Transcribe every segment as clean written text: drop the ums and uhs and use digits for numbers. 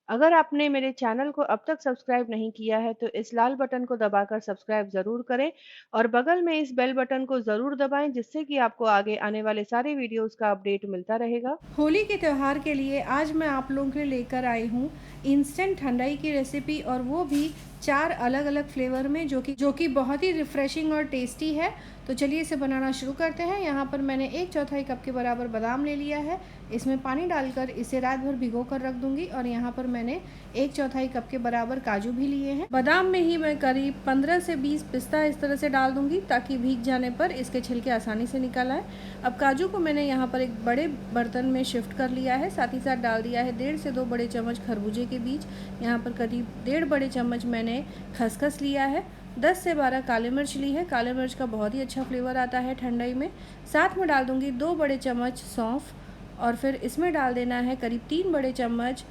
अगर आपने मेरे चैनल को अब तक सब्सक्राइब नहीं किया है तो इस लाल बटन को दबाकर सब्सक्राइब ज़रूर करें और बगल में इस बेल बटन को ज़रूर दबाएं जिससे कि आपको आगे आने वाले सारे वीडियोस का अपडेट मिलता रहेगा। होली के त्यौहार के लिए आज मैं आप लोगों के लिए लेकर आई हूँ इंस्टेंट ठंडाई की रेसिपी, और वो भी 4 अलग अलग फ्लेवर में, जो कि बहुत ही रिफ़्रेशिंग और टेस्टी है। तो चलिए इसे बनाना शुरू करते हैं। यहाँ पर मैंने 1/4 कप के बराबर बादाम ले लिया है। इसमें पानी डालकर इसे रात भर भिगो कर रख दूंगी। और यहाँ पर मैंने 1/4 कप के बराबर काजू भी लिए हैं। बादाम में ही मैं करीब 15 से 20 पिस्ता इस तरह से डाल दूंगी ताकि भीग जाने पर इसके छिलके आसानी से निकल आए। अब काजू को मैंने यहाँ पर एक बड़े बर्तन में शिफ्ट कर लिया है। साथ ही साथ डाल दिया है 1.5 से 2 बड़े चम्मच खरबूजे के बीज। यहाँ पर करीब 1.5 बड़े चम्मच मैंने खसखस लिया है। 10 से 12 काली मिर्च ली है। काली मिर्च का बहुत ही अच्छा फ्लेवर आता है ठंडाई में। साथ में डाल दूंगी 2 बड़े चम्मच सौंफ, और फिर इसमें डाल देना है करीब 3 बड़े चम्मच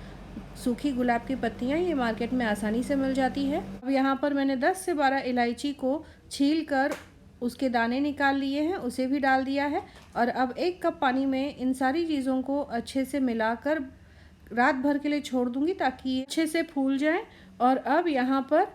सूखी गुलाब की पत्तियाँ। ये मार्केट में आसानी से मिल जाती है। अब यहाँ पर मैंने 10 से 12 इलायची को छील कर उसके दाने निकाल लिए हैं, उसे भी डाल दिया है। और अब 1 कप पानी में इन सारी चीज़ों को अच्छे से मिलाकर रात भर के लिए छोड़ दूंगी ताकि अच्छे से फूल जाएं। और अब यहाँ पर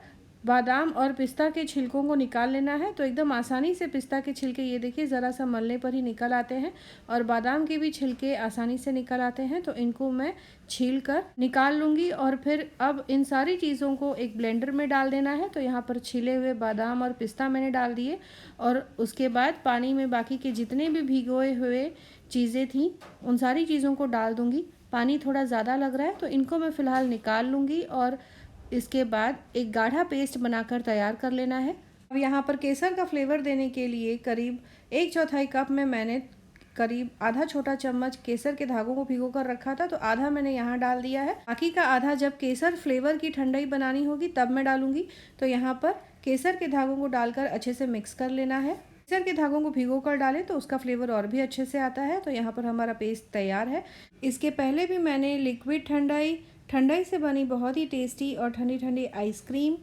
बादाम और पिस्ता के छिलकों को निकाल लेना है। तो एकदम आसानी से पिस्ता के छिलके, ये देखिए, ज़रा सा मलने पर ही निकल आते हैं, और बादाम के भी छिलके आसानी से निकल आते हैं। तो इनको मैं छील कर निकाल लूँगी। और फिर अब इन सारी चीज़ों को एक ब्लेंडर में डाल देना है। तो यहाँ पर छिले हुए बादाम और पिस्ता मैंने डाल दिए, और उसके बाद पानी में बाकी के जितने भी भिगोए हुए चीज़ें थी उन सारी चीज़ों को डाल दूँगी। पानी थोड़ा ज़्यादा लग रहा है तो इनको मैं फ़िलहाल निकाल लूँगी, और इसके बाद एक गाढ़ा पेस्ट बनाकर तैयार कर लेना है। अब यहाँ पर केसर का फ्लेवर देने के लिए करीब 1/4 कप में मैंने करीब आधा छोटा चम्मच केसर के धागों को भिगो कर रखा था, तो आधा मैंने यहाँ डाल दिया है। बाकी का आधा जब केसर फ्लेवर की ठंडाई बनानी होगी तब मैं डालूंगी। तो यहाँ पर केसर के धागों को डालकर अच्छे से मिक्स कर लेना है। केसर के धागों को भिगो कर डालें तो उसका फ्लेवर और भी अच्छे से आता है। तो यहाँ पर हमारा पेस्ट तैयार है। इसके पहले भी मैंने लिक्विड ठंडाई, ठंडाई से बनी बहुत ही टेस्टी और ठंडी ठंडी आइसक्रीम,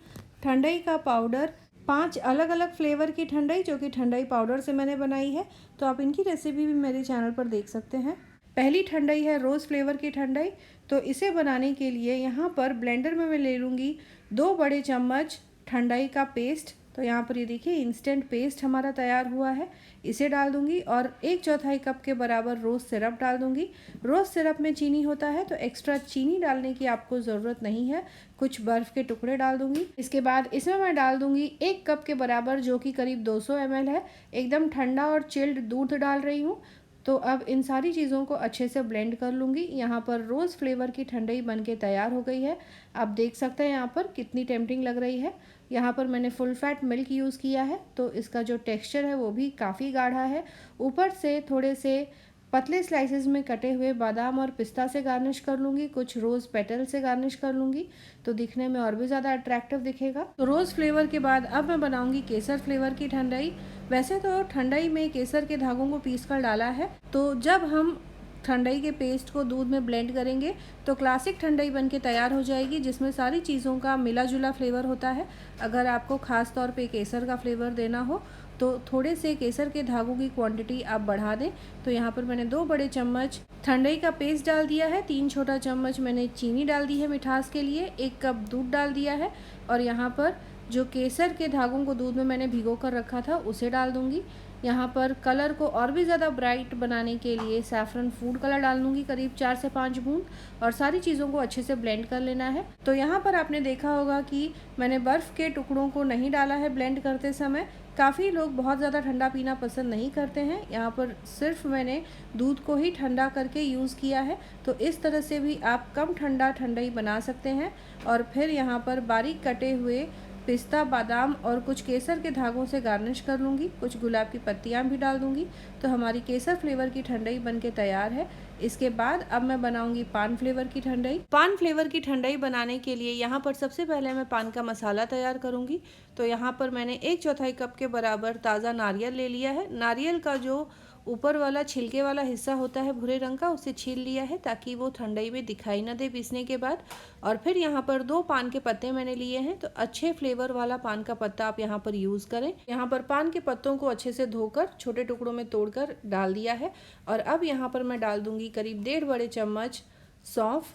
ठंडाई का पाउडर, 5 अलग अलग फ्लेवर की ठंडाई जो कि ठंडाई पाउडर से मैंने बनाई है। तो आप इनकी रेसिपी भी मेरे चैनल पर देख सकते हैं। पहली ठंडाई है रोज़ फ्लेवर की ठंडाई। तो इसे बनाने के लिए यहाँ पर ब्लेंडर में मैं ले लूँगी 2 बड़े चम्मच ठंडाई का पेस्ट। तो यहाँ पर ये देखिए इंस्टेंट पेस्ट हमारा तैयार हुआ है। इसे डाल दूंगी, और 1/4 कप के बराबर रोज़ सिरप डाल दूंगी। रोज़ सिरप में चीनी होता है तो एक्स्ट्रा चीनी डालने की आपको ज़रूरत नहीं है। कुछ बर्फ़ के टुकड़े डाल दूंगी। इसके बाद इसमें मैं डाल दूंगी 1 कप के बराबर, जो कि करीब 200 ml है, एकदम ठंडा और चिल्ड दूध डाल रही हूँ। तो अब इन सारी चीज़ों को अच्छे से ब्लेंड कर लूँगी। यहाँ पर रोज़ फ्लेवर की ठंडाई बनके तैयार हो गई है। आप देख सकते हैं यहाँ पर कितनी टेम्पटिंग लग रही है। यहाँ पर मैंने फुल फैट मिल्क यूज़ किया है, तो इसका जो टेक्सचर है वो भी काफ़ी गाढ़ा है। ऊपर से थोड़े से पतले स्लाइसेस में कटे हुए बादाम और पिस्ता से गार्निश कर लूँगी। कुछ रोज़ पेटल से गार्निश कर लूँगी, तो दिखने में और भी ज़्यादा अट्रैक्टिव दिखेगा। तो रोज़ फ्लेवर के बाद अब मैं बनाऊँगी केसर फ्लेवर की ठंडाई। वैसे तो ठंडाई में केसर के धागों को पीस कर डाला है, तो जब हम ठंडाई के पेस्ट को दूध में ब्लेंड करेंगे तो क्लासिक ठंडाई बनके तैयार हो जाएगी, जिसमें सारी चीज़ों का मिला जुला फ्लेवर होता है। अगर आपको ख़ास तौर पे केसर का फ्लेवर देना हो तो थोड़े से केसर के धागों की क्वांटिटी आप बढ़ा दें। तो यहाँ पर मैंने 2 बड़े चम्मच ठंडाई का पेस्ट डाल दिया है, 3 छोटा चम्मच मैंने चीनी डाल दी है मिठास के लिए, 1 कप दूध डाल दिया है, और यहाँ पर जो केसर के धागों को दूध में मैंने भिगो कर रखा था उसे डाल दूँगी। यहाँ पर कलर को और भी ज़्यादा ब्राइट बनाने के लिए सैफरन फूड कलर डाल दूँगी करीब 4 से 5 बूंद, और सारी चीज़ों को अच्छे से ब्लेंड कर लेना है। तो यहाँ पर आपने देखा होगा कि मैंने बर्फ़ के टुकड़ों को नहीं डाला है ब्लेंड करते समय। काफ़ी लोग बहुत ज़्यादा ठंडा पीना पसंद नहीं करते हैं। यहाँ पर सिर्फ मैंने दूध को ही ठंडा करके यूज़ किया है। तो इस तरह से भी आप कम ठंडा ठंडाई बना सकते हैं। और फिर यहाँ पर बारीक कटे हुए पिस्ता, बादाम और कुछ केसर के धागों से गार्निश कर लूँगी। कुछ गुलाब की पत्तियाँ भी डाल दूँगी। तो हमारी केसर फ्लेवर की ठंडाई बनके तैयार है। इसके बाद अब मैं बनाऊँगी पान फ्लेवर की ठंडाई। पान फ्लेवर की ठंडाई बनाने के लिए यहाँ पर सबसे पहले मैं पान का मसाला तैयार करूँगी। तो यहाँ पर मैंने 1/4 कप के बराबर ताज़ा नारियल ले लिया है। नारियल का जो ऊपर वाला छिलके वाला हिस्सा होता है भूरे रंग का, उसे छील लिया है ताकि वो ठंडाई में दिखाई ना दे पीसने के बाद। और फिर यहाँ पर 2 पान के पत्ते मैंने लिए हैं। तो अच्छे फ्लेवर वाला पान का पत्ता आप यहाँ पर यूज़ करें। यहाँ पर पान के पत्तों को अच्छे से धोकर छोटे टुकड़ों में तोड़कर डाल दिया है। और अब यहाँ पर मैं डाल दूँगी करीब 1.5 बड़े चम्मच सौंफ,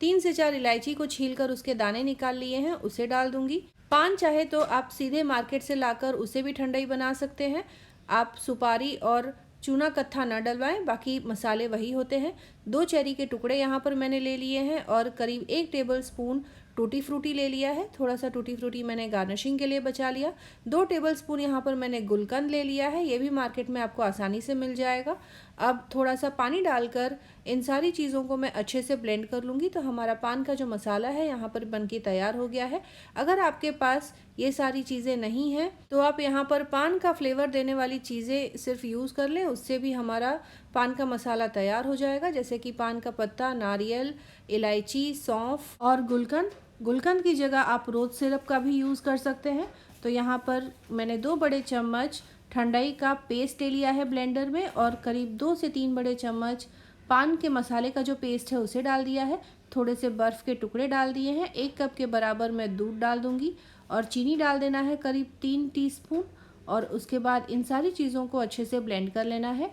3 से 4 इलायची को छीलकर उसके दाने निकाल लिए हैं, उसे डाल दूंगी। पान चाहे तो आप सीधे मार्केट से लाकर उसे भी ठंडाई बना सकते हैं। आप सुपारी और चूना कत्था न डलवाएं, बाकी मसाले वही होते हैं। 2 चेरी के टुकड़े यहाँ पर मैंने ले लिए हैं और करीब 1 टेबल स्पून टूटी फ्रूटी ले लिया है। थोड़ा सा टूटी फ्रूटी मैंने गार्निशिंग के लिए बचा लिया। 2 टेबल स्पून यहाँ पर मैंने गुलकंद ले लिया है, ये भी मार्केट में आपको आसानी से मिल जाएगा। अब थोड़ा सा पानी डालकर इन सारी चीज़ों को मैं अच्छे से ब्लेंड कर लूँगी, तो हमारा पान का जो मसाला है यहाँ पर बनके तैयार हो गया है। अगर आपके पास ये सारी चीज़ें नहीं हैं तो आप यहाँ पर पान का फ्लेवर देने वाली चीज़ें सिर्फ यूज़ कर लें, उससे भी हमारा पान का मसाला तैयार हो जाएगा, जैसे कि पान का पत्ता, नारियल, इलायची, सौंफ और गुलकंद। गुलकंद की जगह आप रोज़ सिरप का भी यूज़ कर सकते हैं। तो यहाँ पर मैंने 2 बड़े चम्मच ठंडाई का पेस्ट ले लिया है ब्लेंडर में और करीब 2 से 3 बड़े चम्मच पान के मसाले का जो पेस्ट है उसे डाल दिया है। थोड़े से बर्फ़ के टुकड़े डाल दिए हैं। 1 कप के बराबर मैं दूध डाल दूंगी और चीनी डाल देना है करीब 3 टीस्पून और उसके बाद इन सारी चीज़ों को अच्छे से ब्लेंड कर लेना है।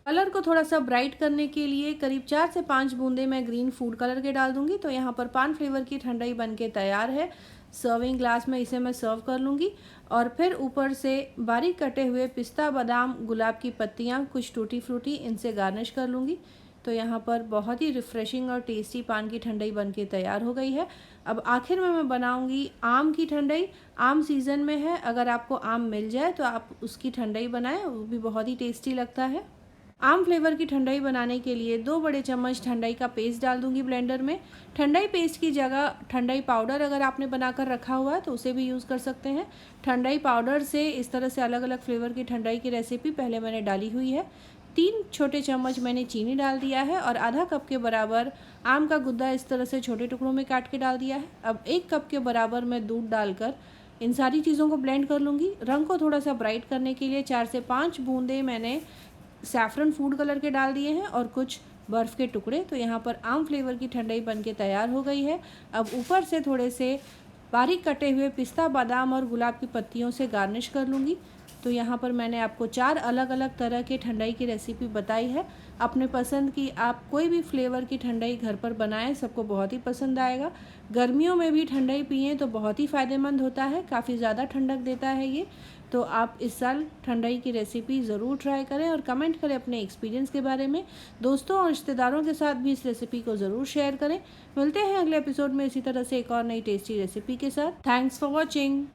कलर को थोड़ा सा ब्राइट करने के लिए करीब 4 से 5 बूंदे मैं ग्रीन फूड कलर के डाल दूंगी। तो यहाँ पर पान फ्लेवर की ठंडाई बनके तैयार है। सर्विंग ग्लास में इसे मैं सर्व कर लूँगी और फिर ऊपर से बारीक कटे हुए पिस्ता, बादाम, गुलाब की पत्तियाँ, कुछ टूटी फ्रूटी इनसे गार्निश कर लूँगी। तो यहाँ पर बहुत ही रिफ़्रेशिंग और टेस्टी पान की ठंडाई बनके तैयार हो गई है। अब आखिर में मैं बनाऊँगी आम की ठंडाई। आम सीज़न में है, अगर आपको आम मिल जाए तो आप उसकी ठंडाई बनाएं, वो भी बहुत ही टेस्टी लगता है। आम फ्लेवर की ठंडाई बनाने के लिए 2 बड़े चम्मच ठंडाई का पेस्ट डाल दूंगी ब्लेंडर में। ठंडाई पेस्ट की जगह ठंडाई पाउडर अगर आपने बनाकर रखा हुआ है तो उसे भी यूज़ कर सकते हैं। ठंडाई पाउडर से इस तरह से अलग अलग फ्लेवर की ठंडाई की रेसिपी पहले मैंने डाली हुई है। 3 छोटे चम्मच मैंने चीनी डाल दिया है और आधा कप के बराबर आम का गुद्दा इस तरह से छोटे टुकड़ों में काट के डाल दिया है। अब 1 कप के बराबर मैं दूध डालकर इन सारी चीज़ों को ब्लेंड कर लूँगी। रंग को थोड़ा सा ब्राइट करने के लिए 4 से 5 बूंदे मैंने सैफरन फूड कलर के डाल दिए हैं और कुछ बर्फ़ के टुकड़े। तो यहाँ पर आम फ्लेवर की ठंडाई बनके तैयार हो गई है। अब ऊपर से थोड़े से बारीक कटे हुए पिस्ता, बादाम और गुलाब की पत्तियों से गार्निश कर लूँगी। तो यहाँ पर मैंने आपको 4 अलग अलग तरह के ठंडाई की रेसिपी बताई है। अपने पसंद की आप कोई भी फ्लेवर की ठंडाई घर पर बनाएं, सबको बहुत ही पसंद आएगा। गर्मियों में भी ठंडाई पिएँ तो बहुत ही फ़ायदेमंद होता है, काफ़ी ज़्यादा ठंडक देता है ये। तो आप इस साल ठंडाई की रेसिपी ज़रूर ट्राई करें और कमेंट करें अपने एक्सपीरियंस के बारे में। दोस्तों और रिश्तेदारों के साथ भी इस रेसिपी को ज़रूर शेयर करें। मिलते हैं अगले एपिसोड में इसी तरह से एक और नई टेस्टी रेसिपी के साथ। Thanks for watching.